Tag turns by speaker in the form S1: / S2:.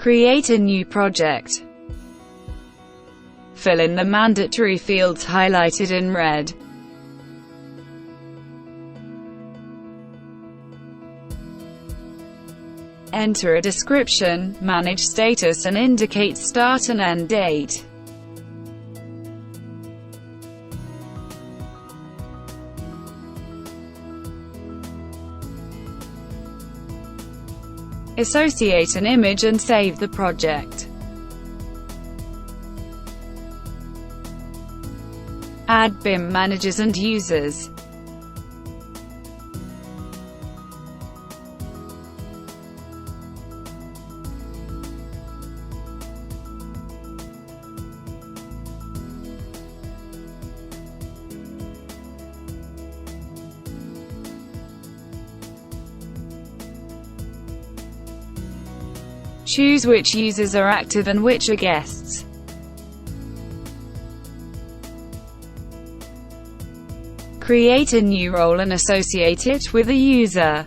S1: Create a new project. Fill in the mandatory fields highlighted in red. Enter a description, manage status and indicate start and end date. Associate an image and save the project. Add BIM managers and users. Choose which users are active and which are guests. Create a new role and associate it with a user.